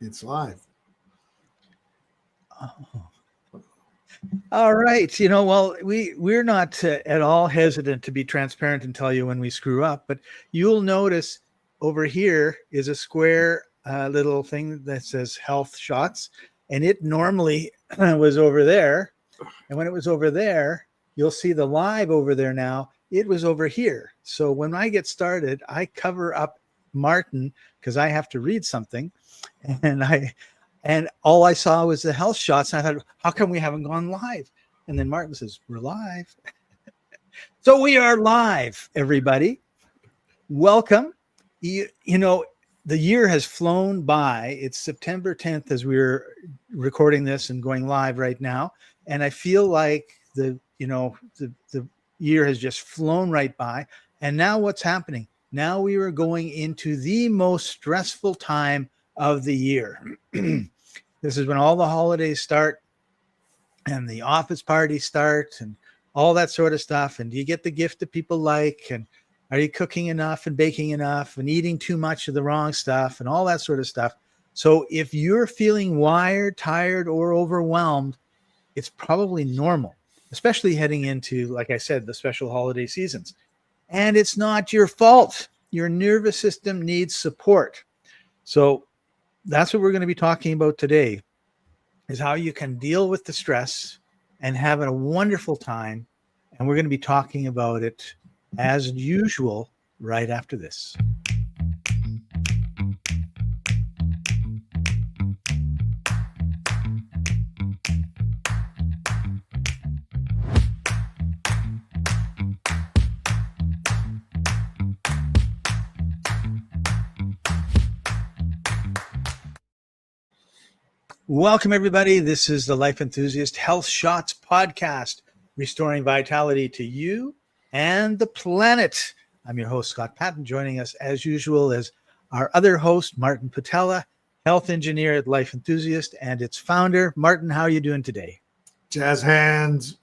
It's live. Oh. All right. Well, we're not at all hesitant to be transparent and tell you when we screw up, but you'll notice over here is a square little thing that says health shots, and it normally was over there. And when it was over there, you'll see the live over there now. It was over here. So when I get started, I cover up Martin because I have to read something, and all I saw was the health shots. And I thought, how come we haven't gone live? And then Martin says, we're live. So we are live, everybody. Welcome. You know, the year has flown by. It's September 10th as we're recording this and going live right now. And I feel like the year has just flown right by. And now what's happening? Now we are going into the most stressful time of the year. This is when all the holidays start and the office parties start and all that sort of stuff. And do you get the gift that people like? And are you cooking enough and baking enough and eating too much of the wrong stuff and all that sort of stuff? So if you're feeling wired, tired, or overwhelmed, it's probably normal, especially heading into, like I said, the special holiday seasons. And it's not your fault. Your nervous system needs support. So that's what we're going to be talking about today, is how you can deal with the stress and have a wonderful time. And we're going to be talking about it as usual right after this. Welcome, everybody. This is the Life Enthusiast Health Shots podcast, restoring vitality to you and the planet. I'm your host, Scott Patton. Joining us, as usual, is our other host, Martin Patella, health engineer at Life Enthusiast and its founder. Martin, how are you doing today? Jazz hands.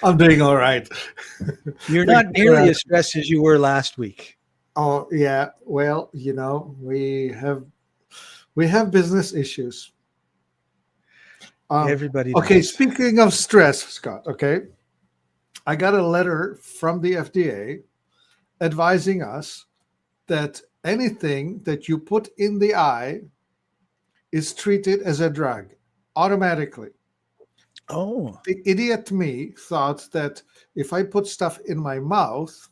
I'm doing all right. You're not nearly as stressed as you were last week. Oh, yeah. Well, we have business issues. Everybody does. Okay, speaking of stress, Scott, okay, I got a letter from the FDA advising us that anything that you put in the eye is treated as a drug automatically. Oh. The idiot me thought that if I put stuff in my mouth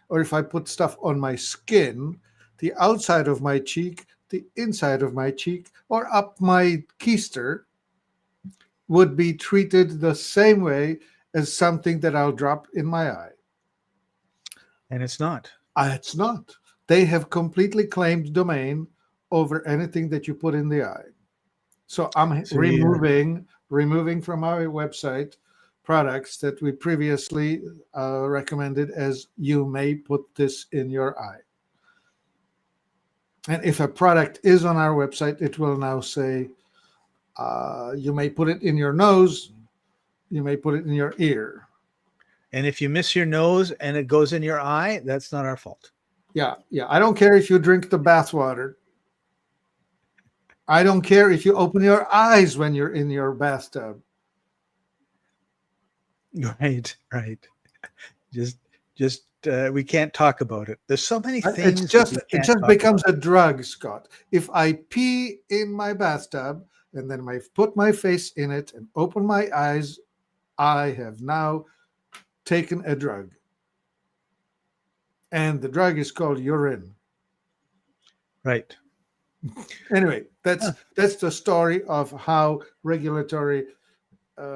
or if I put stuff on my skin, the outside of my cheek, the inside of my cheek, or up my keister would be treated the same way as something that I'll drop in my eye. And it's not. It's not. They have completely claimed domain over anything that you put in the eye. So I'm removing from our website products that we previously recommended as you may put this in your eye. And if a product is on our website, it will now say, you may put it in your nose, you may put it in your ear. And if you miss your nose and it goes in your eye, that's not our fault. Yeah. I don't care if you drink the bathwater. I don't care if you open your eyes when you're in your bathtub. Right. Just we can't talk about it. There's so many things. It just becomes a drug, Scott. If I pee in my bathtub and then I put my face in it and open my eyes, I have now taken a drug. And the drug is called urine. Right. Anyway, that's the story of how regulatory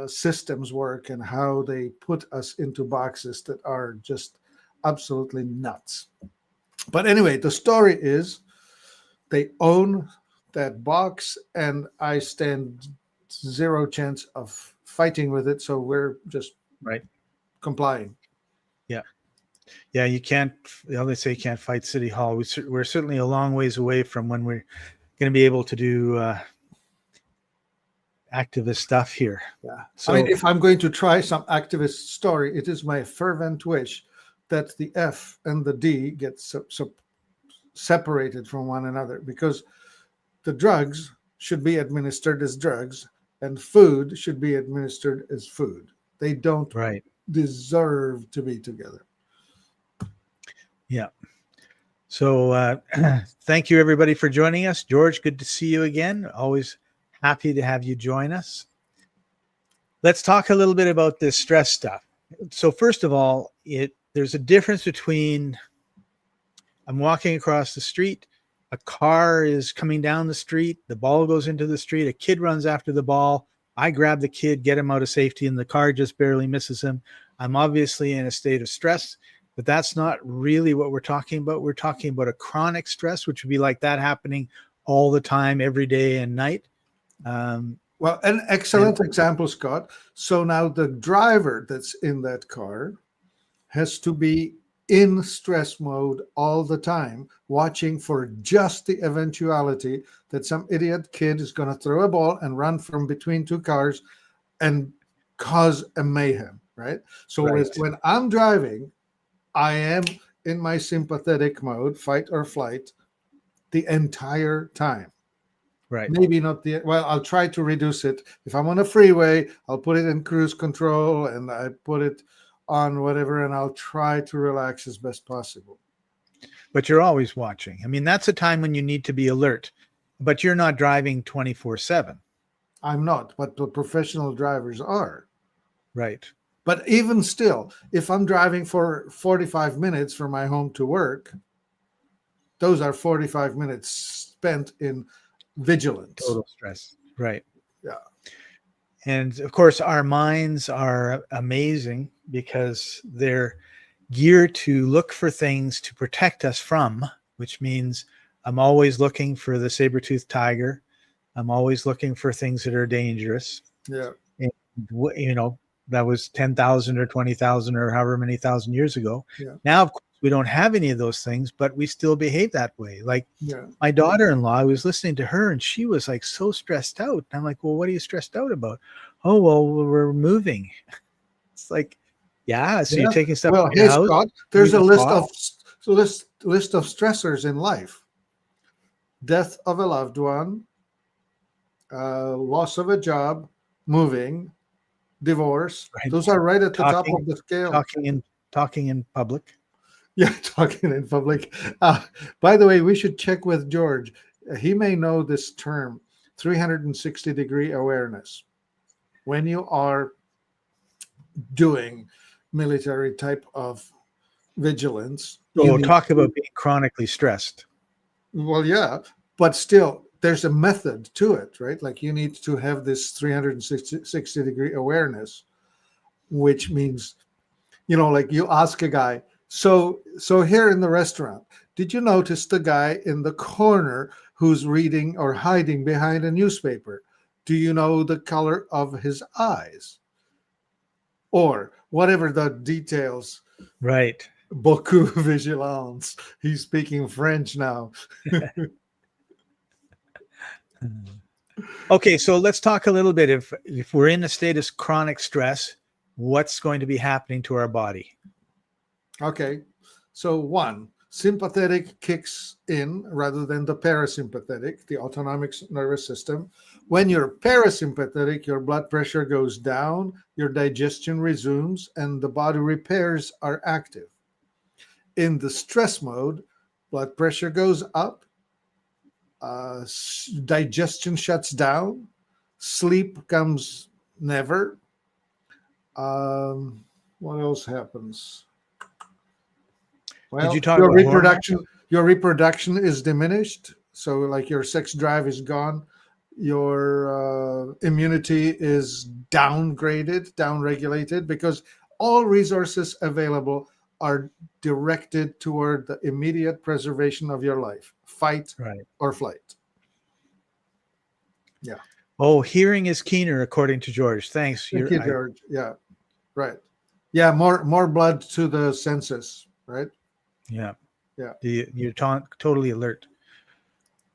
systems work and how they put us into boxes that are just absolutely nuts. But anyway, the story is they own that box and I stand zero chance of fighting with it. So we're just complying. Yeah, you can't, they say you can't fight City Hall. We're certainly a long ways away from when we're going to be able to do activist stuff here. Yeah. So, I mean, if I'm going to try some activist story, it is my fervent wish that the F and the D get separated from one another, because the drugs should be administered as drugs, and food should be administered as food. They don't Right. deserve to be together. Yeah. So thank you, everybody, for joining us. George, good to see you again. Always happy to have you join us. Let's talk a little bit about this stress stuff. So first of all, there's a difference between I'm walking across the street, a car is coming down the street, the ball goes into the street, a kid runs after the ball, I grab the kid, get him out of safety, and the car just barely misses him. I'm obviously in a state of stress, but that's not really what we're talking about. We're talking about a chronic stress, which would be like that happening all the time, every day and night. Well, an excellent example, Scott. So now the driver that's in that car has to be in stress mode all the time, watching for just the eventuality that some idiot kid is going to throw a ball and run from between two cars and cause a mayhem, right? So when I'm driving, I am in my sympathetic mode, fight or flight, the entire time. Right. Maybe not I'll try to reduce it. If I'm on a freeway, I'll put it in cruise control and I put it on whatever, and I'll try to relax as best possible. But you're always watching. I mean, that's a time when you need to be alert, but you're not driving 24/7. I'm not, but the professional drivers are. Right. But even still, if I'm driving for 45 minutes from my home to work, those are 45 minutes spent in vigilance. Total stress. Right. Yeah. And of course, our minds are amazing because they're geared to look for things to protect us from, which means I'm always looking for the saber-toothed tiger. I'm always looking for things that are dangerous. Yeah. And, you know, that was 10,000 or 20,000 or however many thousand years ago. Yeah. Now, of course, we don't have any of those things, but we still behave that way. Like Yeah. my daughter-in-law, I was listening to her and she was like so stressed out. I'm like, well, what are you stressed out about? Oh, well, we're moving. It's like, yeah. So you're taking stuff out of your house. Scott, there's a list of stressors in life. Death of a loved one, loss of a job, moving, divorce. Right. Those are right at the top of the scale. Talking in public. Yeah, talking in public. By the way, we should check with George. He may know this term, 360-degree awareness. When you are doing military type of vigilance. Talk about being chronically stressed. Well, yeah, but still, there's a method to it, right? Like you need to have this 360-degree awareness, which means, like you ask a guy, so here in the restaurant, did you notice the guy in the corner who's reading or hiding behind a newspaper? Do you know the color of his eyes? Or whatever the details. Right. Beaucoup vigilance. He's speaking French now. Okay, so let's talk a little bit. If we're in a state of chronic stress, what's going to be happening to our body? Okay, so one, sympathetic kicks in rather than the parasympathetic, the autonomic nervous system. When you're parasympathetic, your blood pressure goes down, your digestion resumes, and the body repairs are active. In the stress mode, blood pressure goes up, digestion shuts down, sleep comes never. What else happens? Well, did you talk your about reproduction? Your reproduction is diminished, so like your sex drive is gone. Your immunity is downregulated, because all resources available are directed toward the immediate preservation of your life, fight or flight. Yeah. Oh, hearing is keener, according to George. Thanks. Thank you, George. Yeah. Right. Yeah. More blood to the senses. Right. Yeah. Yeah. You're totally alert.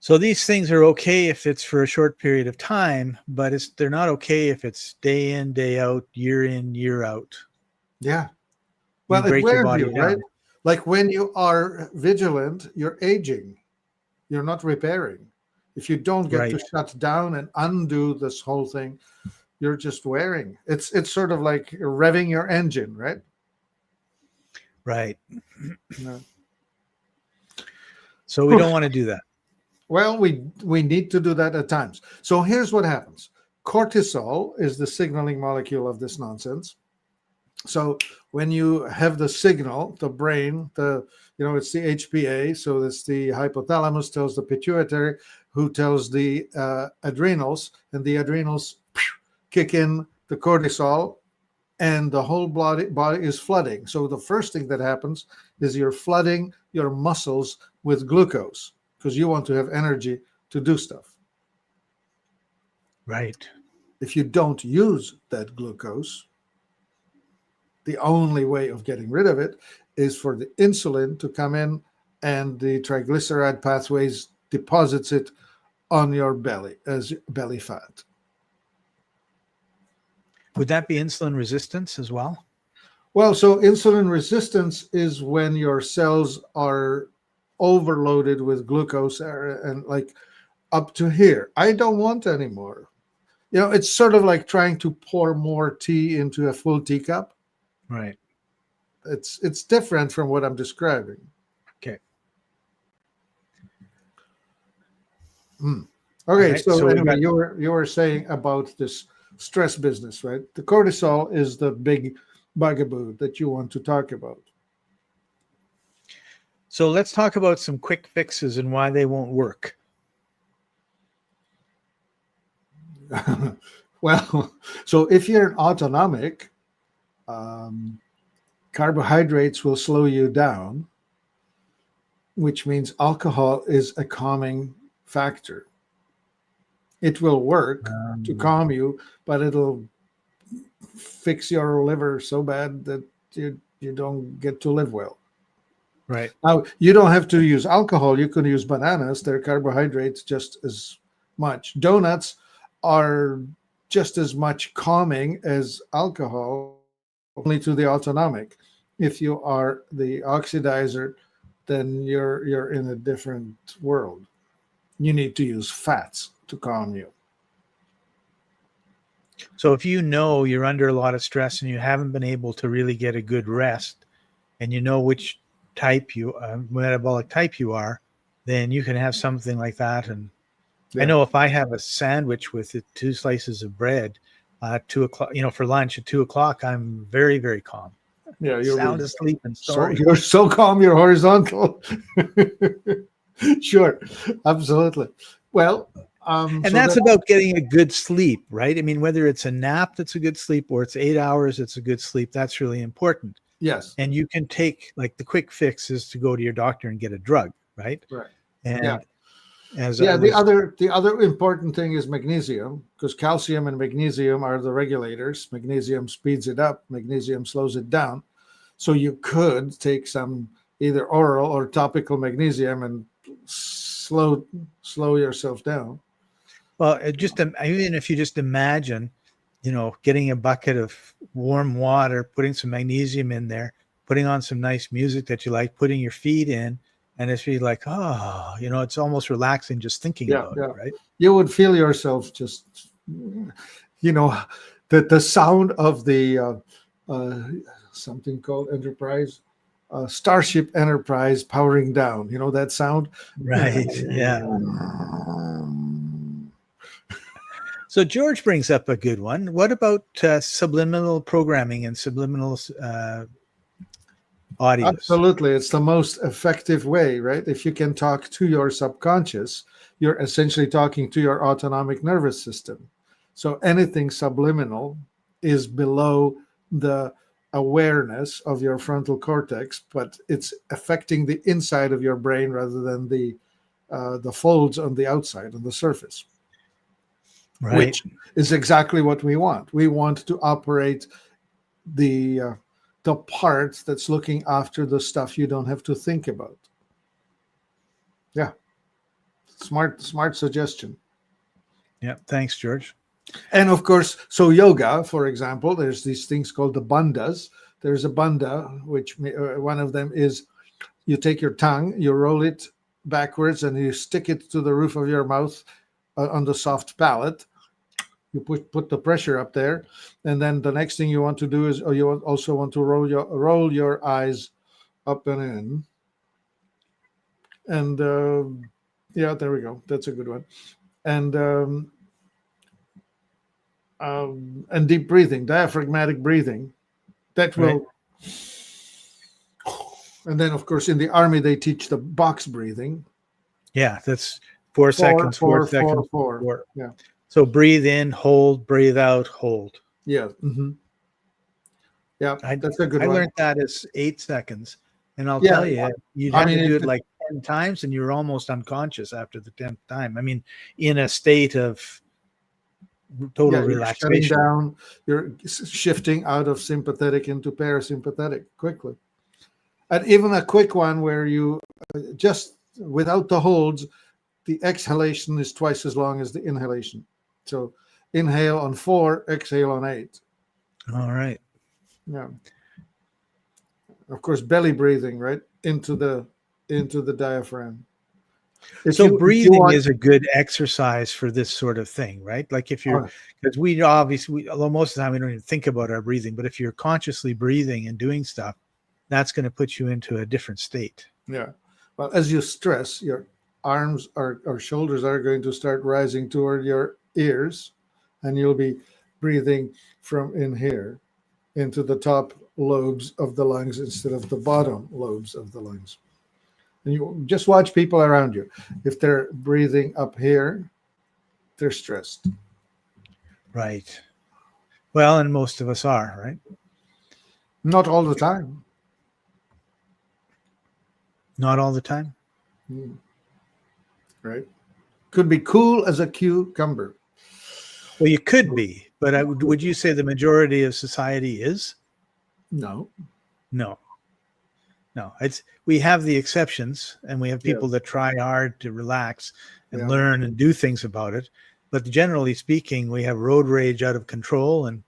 So these things are okay if it's for a short period of time, but they're not okay if it's day in, day out, year in, year out. Yeah. Well, it wears you, right? Like when you are vigilant, you're aging. You're not repairing. If you don't get to Right. shut down and undo this whole thing, you're just wearing. It's sort of like revving your engine, right? Right. No. So we don't want to do that. Well, we need to do that at times. So here's what happens. Cortisol is the signaling molecule of this nonsense. So when you have the signal, the brain, it's the HPA. So it's the hypothalamus tells the pituitary, who tells the adrenals, and the adrenals kick in the cortisol, and the whole body is flooding. So the first thing that happens is you're flooding your muscles with glucose because you want to have energy to do stuff. Right. If you don't use that glucose, the only way of getting rid of it is for the insulin to come in, and the triglyceride pathways deposits it on your belly as belly fat. Would that be insulin resistance as well? Well, so insulin resistance is when your cells are overloaded with glucose and like up to here. I don't want any more. It's sort of like trying to pour more tea into a full teacup. Right. It's different from what I'm describing. Okay. Okay, Right, so we anyway, got- you were saying about this stress business, right? The cortisol is the big bugaboo that you want to talk about. So let's talk about some quick fixes and why they won't work. Well, so if you're an autonomic, carbohydrates will slow you down, which means alcohol is a calming factor. It will work to calm you, but it'll fix your liver so bad that you don't get to live well. Right. Now, you don't have to use alcohol. You can use bananas. They're carbohydrates just as much. Donuts are just as much calming as alcohol, only to the autonomic. If you are the oxidizer, then you're in a different world. You need to use fats to calm you. So if you know you're under a lot of stress and you haven't been able to really get a good rest, and you know which metabolic type you are, then you can have something like that. And I know if I have a sandwich with 2 slices of bread, 2 o'clock, for lunch at 2 o'clock, I'm very, very calm. Yeah, you're sound asleep and snoring. You're so calm. You're horizontal. Sure, absolutely. Well, and that's about getting a good sleep, right? I mean, whether it's a nap that's a good sleep or it's 8 hours, it's a good sleep. That's really important. Yes. And you can take, like, the quick fix is to go to your doctor and get a drug, right? Right. And the other important thing is magnesium, because calcium and magnesium are the regulators. Magnesium speeds it up, magnesium slows it down. So you could take some either oral or topical magnesium and slow yourself down. Well, even if you just imagine, getting a bucket of warm water, putting some magnesium in there, putting on some nice music that you like, putting your feet in, and it's really like, it's almost relaxing just thinking about it, right? You would feel yourself just, the sound of the something called Enterprise, Starship Enterprise powering down. You know that sound? Right. Yeah. So George brings up a good one. What about subliminal programming and subliminal audio? Absolutely. It's the most effective way, right? If you can talk to your subconscious, you're essentially talking to your autonomic nervous system. So anything subliminal is below the awareness of your frontal cortex, but it's affecting the inside of your brain rather than the folds on the outside, on the surface. Right. Which is exactly what we want. We want to operate the part that's looking after the stuff you don't have to think about. Yeah. Smart suggestion. Yeah. Thanks, George. And of course, so yoga, for example, there's these things called the bandhas. There's a bandha, which one of them is you take your tongue, you roll it backwards and you stick it to the roof of your mouth on the soft palate. You put the pressure up there, and then the next thing you want to do is, or you also want to roll your eyes up and in, and yeah, there we go. That's a good one. And deep breathing, diaphragmatic breathing. That will. Right. And then, of course, in the army they teach the box breathing. Yeah, that's 4 seconds, 4 seconds, 4. Yeah. So breathe in, hold, breathe out, hold. Yeah. Mm-hmm. Yeah, that's a good I one. learned that as 8 seconds. And I'll Yeah, tell you, you'd I have mean, to do it like 10 times and you're almost unconscious after the 10th time. I mean, in a state of total you're relaxation. shutting down, you're shifting out of sympathetic into parasympathetic quickly. And even a quick one where you just without the holds, the exhalation is twice as long as the inhalation. So inhale on 4, exhale on 8. All right. Yeah. Of course, belly breathing, right? Into the diaphragm. So breathing is a good exercise for this sort of thing, right? Like if you're, because we obviously, although most of the time we don't even think about our breathing, but if you're consciously breathing and doing stuff, that's going to put you into a different state. Yeah. Well, as you stress, your arms or shoulders are going to start rising toward your ears, and you'll be breathing from in here into the top lobes of the lungs instead of the bottom lobes of the lungs. And you just watch people around you. If they're breathing up here, they're stressed. Right. Well, and most of us are, right? Not all the time. Not all the time. Right. Could be cool as a cucumber. Well, you could be, but would you say the majority of society is? No. It's, we have the exceptions, and we have people that try hard to relax and learn and do things about it. But generally speaking, we have road rage out of control and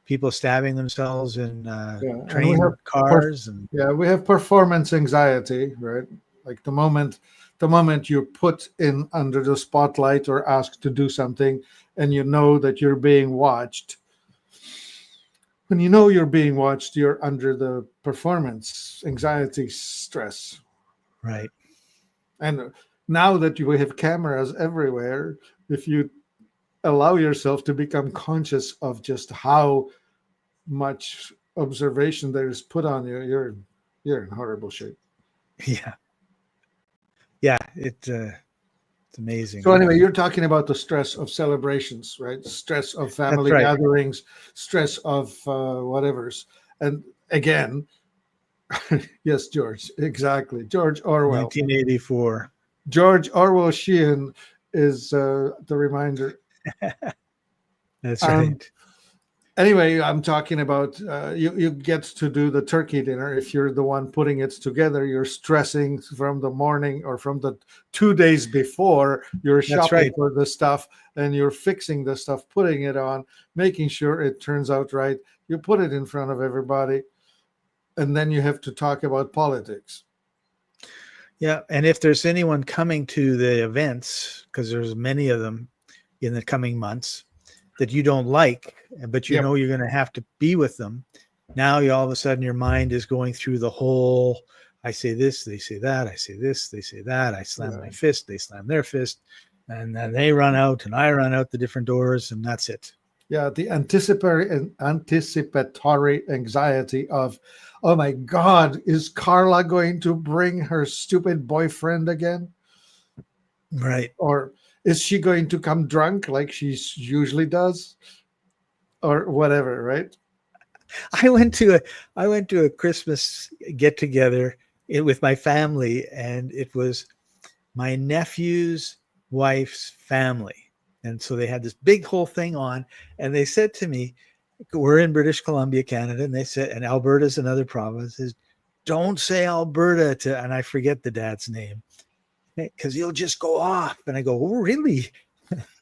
people stabbing themselves in train cars. We have performance anxiety, right? Like the moment you're put in under the spotlight or asked to do something, and you know that you're being watched. When you know you're being watched, you're under the performance anxiety stress. Right. And now that we have cameras everywhere, if you allow yourself to become conscious of just how much observation there is put on you, you're in horrible shape. Yeah, it's amazing. So anyway, you're talking about the stress of celebrations, right? Stress of family gatherings, stress of whatever's. And again, yes, George, exactly. George Orwell. 1984. George Orwell Sheehan is the reminder. That's right. Anyway, I'm talking about you get to do the turkey dinner. If you're the one putting it together, you're stressing from the morning or from the 2 days before. You're shopping for the stuff and you're fixing the stuff, putting it on, making sure it turns out right. You put it in front of everybody, and then you have to talk about politics. Yeah, and if there's anyone coming to the events, because there's many of them in the coming months that you don't like, but you know you're going to have to be with them. Now you all of a sudden your mind is going through the whole, I say this, they say that, I say this, they say that, I slam my fist, they slam their fist, and then they run out and I run out the different doors, and that's it. Yeah, the anticipatory anxiety of, oh my God, is Carla going to bring her stupid boyfriend again? Right. Or is she going to come drunk like she usually does? Or whatever, right? I went to a Christmas get together with my family, and it was my nephew's wife's family. And so they had this big whole thing on, and they said to me, we're in British Columbia, Canada, and they said, and Alberta's another province, is don't say Alberta and I forget the dad's name, because you'll just go off. And I go, oh, really?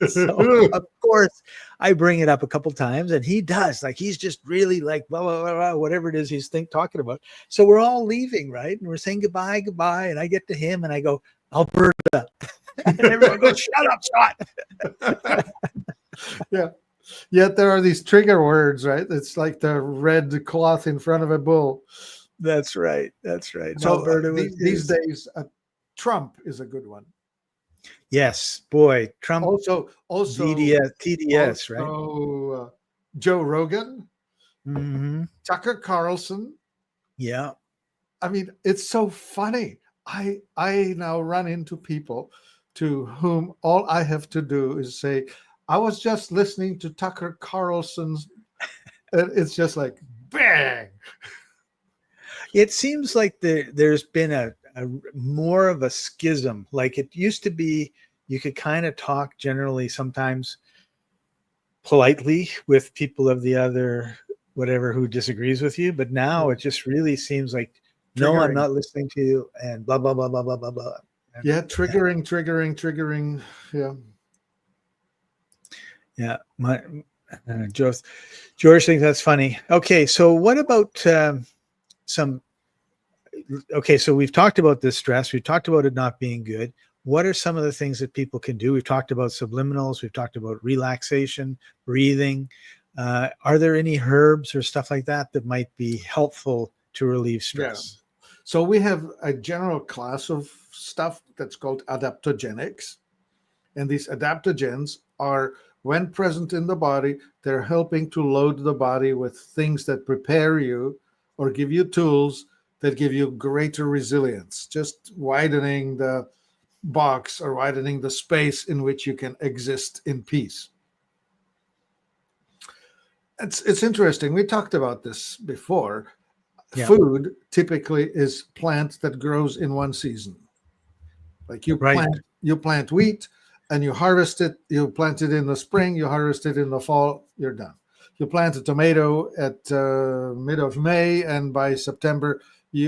So of course I bring it up a couple times, and he does, like, he's just really like blah, blah, blah, blah, whatever it is he's talking about. So we're all leaving, right? And we're saying goodbye. And I get to him and I go, Alberta. And everyone goes, shut up, Scott. Yeah. Yet there are these trigger words, right? It's like the red cloth in front of a bull. That's right. That's right. And So Alberta these days, Trump is a good one. yes, boy, Trump, Also, TDS, right? Joe Rogan, Mm-hmm. Tucker Carlson. Yeah. I mean, it's so funny. I now run into people to whom all I have to do is say, I was just listening to Tucker Carlson's. And it's just like, bang. It seems like there's been a more of a schism. Like it used to be, you could kind of talk generally sometimes politely with people of the other whatever who disagrees with you, but now it just really seems like no, I'm not listening to you, and blah blah blah blah blah blah blah. Yeah, triggering. Yeah, my George thinks that's funny. Okay, so what about some? Okay, so we've talked about this stress. We've talked about it not being good. What are some of the things that people can do? We've talked about subliminals. We've talked about relaxation, breathing. Are there any herbs or stuff like that that might be helpful to relieve stress? Yeah. So we have a general class of stuff that's called adaptogenics. And these adaptogens are, when present in the body, they're helping to load the body with things that prepare you or give you tools that give you greater resilience, just widening the box or widening the space in which you can exist in peace. It's interesting. We talked about this before. Yeah. Food typically is plant that grows in one season. Like you plant wheat and you harvest it. You plant it in the spring, you harvest it in the fall, you're done. You plant a tomato at mid of May, and by September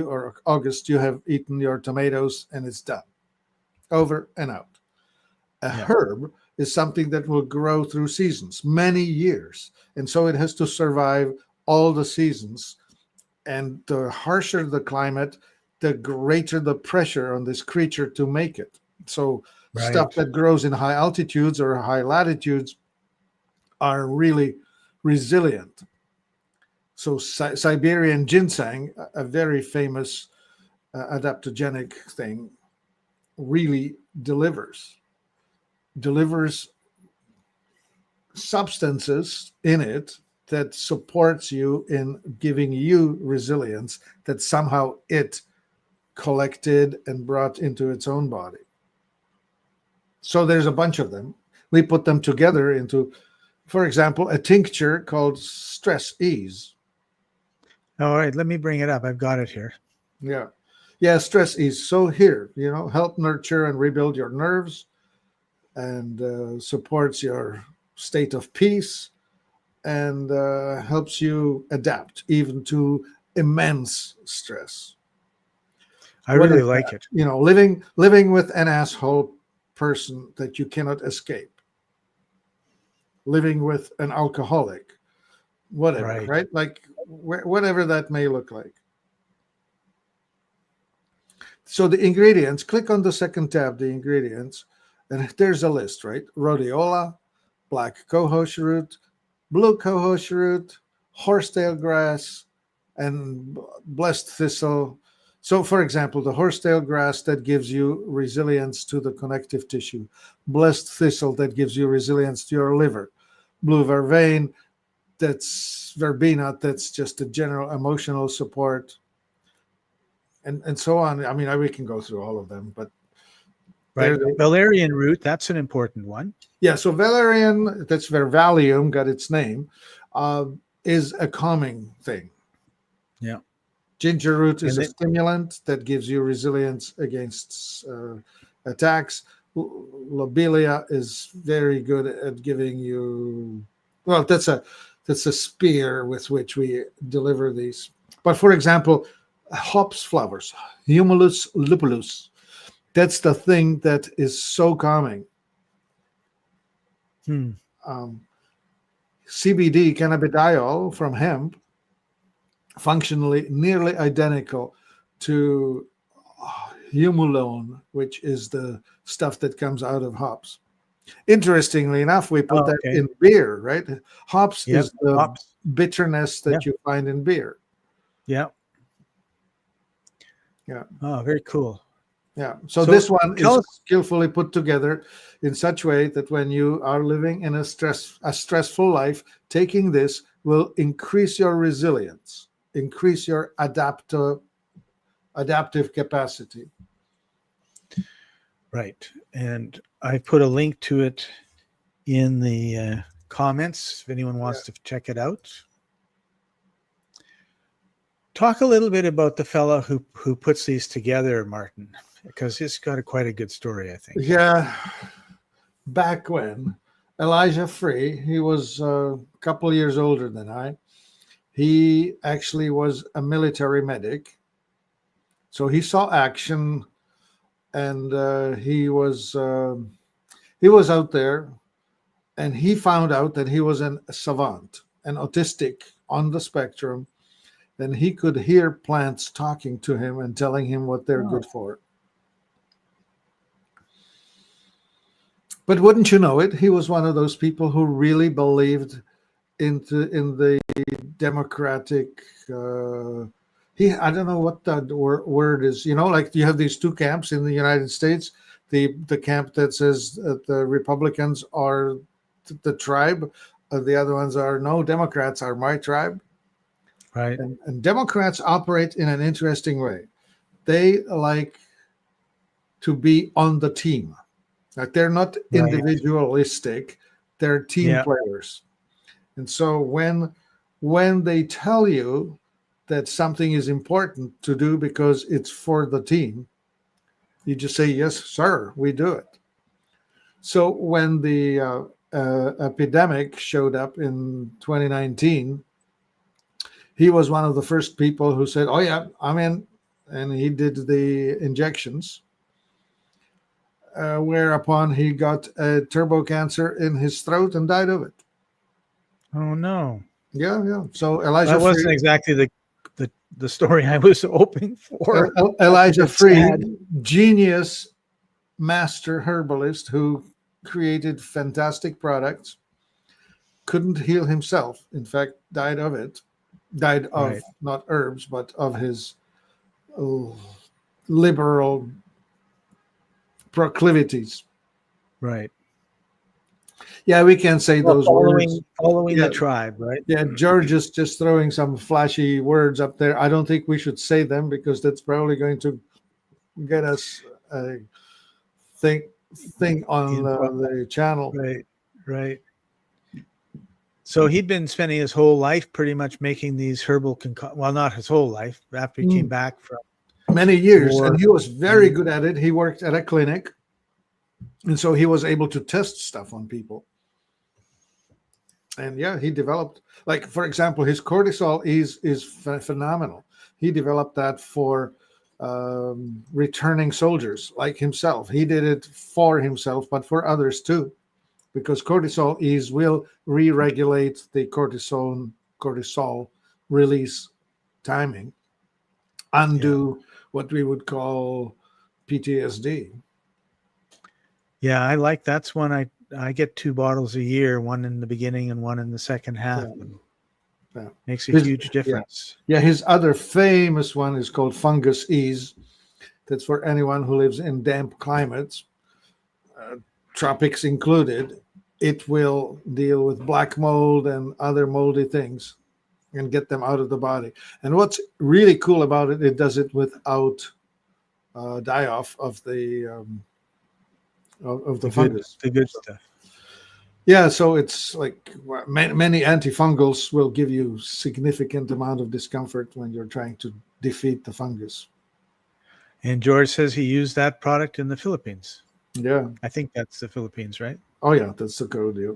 or August, you have eaten your tomatoes and it's done. Over and out. A herb is something that will grow through seasons, many years. And so it has to survive all the seasons. And the harsher the climate, the greater the pressure on this creature to make it. So stuff that grows in high altitudes or high latitudes are really resilient. So Siberian ginseng, a very famous adaptogenic thing, really delivers substances in it that supports you in giving you resilience that somehow it collected and brought into its own body. So there's a bunch of them. We put them together into, for example, a tincture called Stress Ease. All right, let me bring it up. I've got it here. Yeah, Stress Ease. So here, help nurture and rebuild your nerves and supports your state of peace and helps you adapt even to immense stress. I really like it. Living with an asshole person that you cannot escape. Living with an alcoholic, whatever, right? Like whatever that may look like. So the ingredients, click on the second tab, the ingredients, and there's a list, right? Rhodiola, black cohosh root, blue cohosh root, horsetail grass, and blessed thistle. So, for example, the horsetail grass that gives you resilience to the connective tissue, blessed thistle that gives you resilience to your liver, blue vervain, that's verbena, that's just a general emotional support, and so on. I mean, we can go through all of them, but valerian root, that's an important one. Yeah, so valerian, that's where Valium got its name, is a calming thing. Yeah. Ginger root is a stimulant that gives you resilience against attacks. Lobelia is very good at giving you, well, that's a spear with which we deliver these. But for example, hops flowers, Humulus lupulus, that's the thing that is so calming. CBD, cannabidiol from hemp, functionally nearly identical to humulone, which is the stuff that comes out of hops. Interestingly enough, we put that okay. in beer, right? Hops Yep. is the Hops. bitterness that Yep. you find in beer. Yeah. Yeah. Oh, very cool. Yeah. So So this one tell is us. skillfully put together in such a way that when you are living in a stressful life, taking this will increase your resilience, increase your adaptive capacity. Right. And I put a link to it in the comments if anyone wants to check it out. Talk a little bit about the fellow who puts these together, Martin, because he's got quite a good story, I think. Yeah. Back when Elijah Free, he was a couple of years older than I. He actually was a military medic. So he saw action, and he was out there, and he found out that he was a savant, an autistic on the spectrum, and he could hear plants talking to him and telling him what they're good for. But wouldn't you know it, he was one of those people who really believed in the democratic. I don't know what that word is. Like you have these two camps in the United States. The camp that says the Republicans are the tribe, the other ones are no, Democrats are my tribe. Right. And Democrats operate in an interesting way. They like to be on the team. Like they're not individualistic, they're team players. And so when they tell you that something is important to do because it's for the team, you just say, yes, sir, we do it. So when the epidemic showed up in 2019, he was one of the first people who said, oh, yeah, I'm in. And he did the injections, whereupon he got a turbo cancer in his throat and died of it. Oh, no. Yeah. So Elijah That wasn't Free, exactly the story I was hoping for. Elijah Free, genius master herbalist who created fantastic products, couldn't heal himself. In fact, died of it. Died of not herbs, but of his liberal proclivities. Right. Yeah, we can say those words. Following the tribe, right? Yeah, George is just throwing some flashy words up there. I don't think we should say them because that's probably going to get us a thing on the channel. Right. So he'd been spending his whole life pretty much making these herbal well, not his whole life, after he came back from many years, and he was very good at it. He worked at a clinic, and so he was able to test stuff on people. And yeah, he developed, like, for example, his cortisol is phenomenal. He developed that for returning soldiers like himself. He did it for himself, but for others too, because cortisol will re-regulate the cortisol release timing, undo what we would call PTSD. Yeah, I like that's one I get 2 bottles a year, one in the beginning and one in the second half. Yeah. Makes a huge difference. Yeah, his other famous one is called Fungus Ease. That's for anyone who lives in damp climates, tropics included. It will deal with black mold and other moldy things and get them out of the body. And what's really cool about it, it does it without die-off of the fungus. The good stuff. Yeah, so it's like many antifungals will give you significant amount of discomfort when you're trying to defeat the fungus. And George says he used that product in the Philippines. Yeah. I think that's the Philippines, right? Oh, yeah, that's the code. Yeah.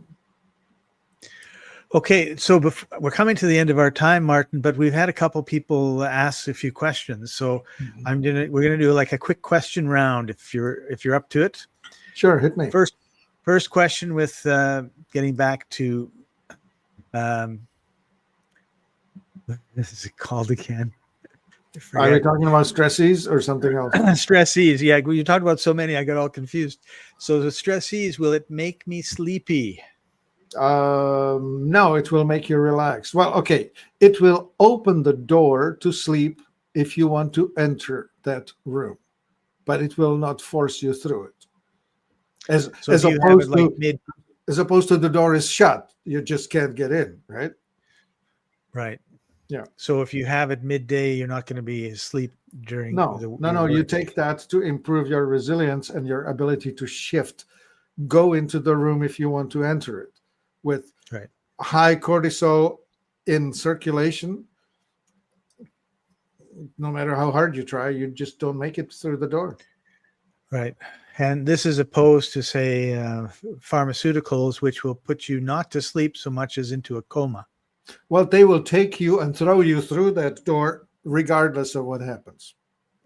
Okay, so we're coming to the end of our time, Martin, but we've had a couple people ask a few questions. So we're gonna do like a quick question round if you're up to it. Sure, hit me. First question with getting back to what is it called again? Are we Forget. talking about stresses or something else? Stresses. Yeah, you talked about so many, I got all confused. So the stresses, will it make me sleepy? No, it will make you relaxed. Well, okay, it will open the door to sleep if you want to enter that room, but it will not force you through it. As So if as you have it opposed like to mid, the door is shut, you just can't get in, right? right. Yeah. So if you have it midday, you're not going to be asleep during No. your You workday. take that to improve your resilience and your ability to shift. Go into the room if you want to enter it with Right. high cortisol in circulation. No matter how hard you try, you just don't make it through the door. Right. And this is opposed to, say, pharmaceuticals, which will put you not to sleep so much as into a coma. Well, they will take you and throw you through that door regardless of what happens.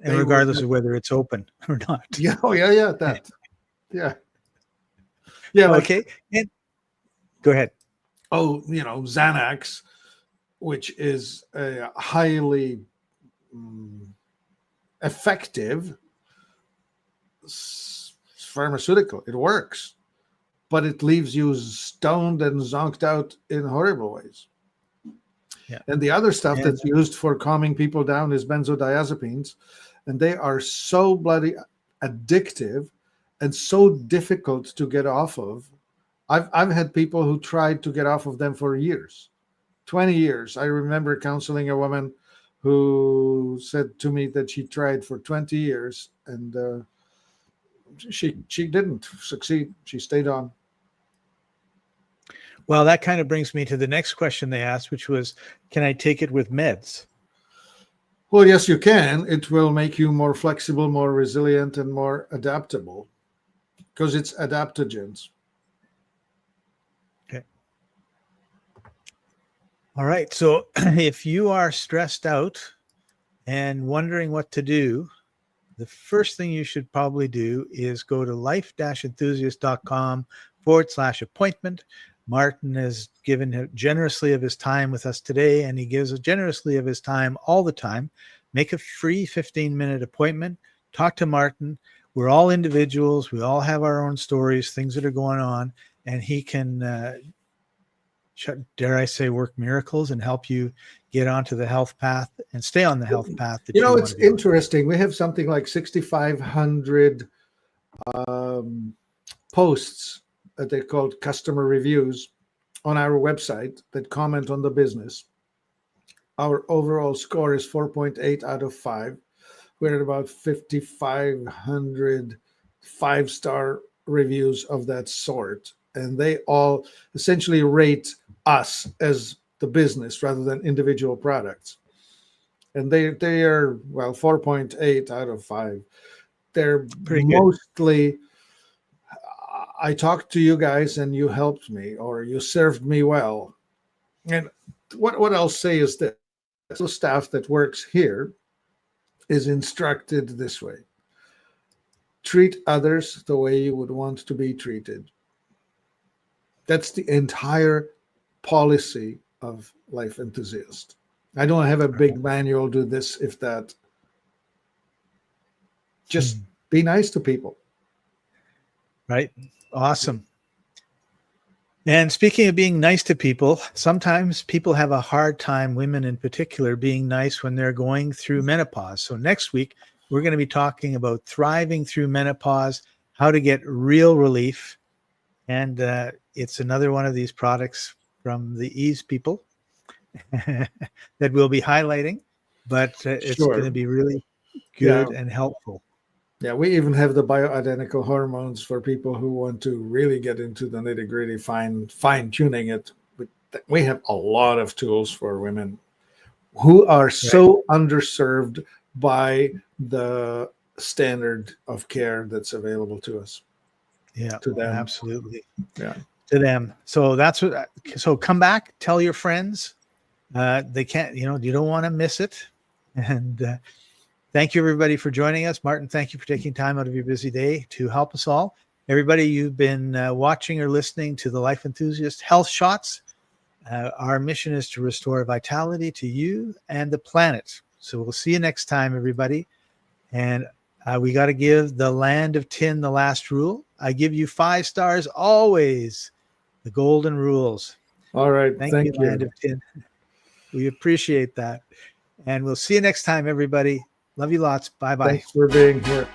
And They will. regardless of whether it's open or not. Yeah. Oh, yeah. That. Yeah. Yeah. Like, Okay. And go ahead. Xanax, which is a highly effective pharmaceutical. It works, but it leaves you stoned and zonked out in horrible ways. Yeah. And the other stuff And that's used for calming people down is benzodiazepines, and they are so bloody addictive and so difficult to get off of. I've had people who tried to get off of them for years, 20 years. I remember counseling a woman who said to me that she tried for 20 years and she didn't succeed. She stayed on. well, that kind of brings me to the next question they asked, which was, can I take it with meds? Well, yes, you can. It will make you more flexible, more resilient, and more adaptable because it's adaptogens. Okay. All right. So if you are stressed out and wondering what to do, the first thing you should probably do is go to life-enthusiast.com/appointment. Martin has given generously of his time with us today, and he gives generously of his time all the time. Make a free 15-minute appointment. Talk to Martin. We're all individuals. We all have our own stories, things that are going on, and he can, dare I say, work miracles and help you get onto the health path and stay on the health path that you want It's to be on. interesting. We have something like 6,500 posts that they called customer reviews on our website that comment on the business. Our overall score is 4.8 out of 5. We're at about 5,500 5-star reviews of that sort. And they all essentially rate us as the business rather than individual products. And they are, 4.8 out of 5. They're Pretty good. mostly, I talked to you guys and you helped me, or you served me well. And what I'll say is that the staff that works here is instructed this way: treat others the way you would want to be treated. That's the entire policy of Life Enthusiast. I don't have a big manual, do this, if that. Just be nice to people. Right. Awesome. And speaking of being nice to people, sometimes people have a hard time, women in particular, being nice when they're going through menopause. So next week, we're going to be talking about thriving through menopause, how to get real relief. And it's another one of these products from the Ease people that we'll be highlighting, but it's going to be really good and helpful. Yeah, we even have the bioidentical hormones for people who want to really get into the nitty-gritty, fine tuning it. We have a lot of tools for women who are so underserved by the standard of care that's available to us. Yeah, to them. Absolutely. Yeah, to them. So that's what. So come back, tell your friends. They can't. You don't want to miss it. And thank you, everybody, for joining us. Martin, thank you for taking time out of your busy day to help us all. Everybody, you've been watching or listening to the Life Enthusiast Health Shots. Our mission is to restore vitality to you and the planet. So we'll see you next time, everybody. And we got to give the Land of Tin the last rule. I give you 5 stars always. The golden rules. All right. Thank Thank you, Land you. of Tin. We appreciate that. And we'll see you next time, everybody. Love you lots. Bye-bye. Thanks for being here.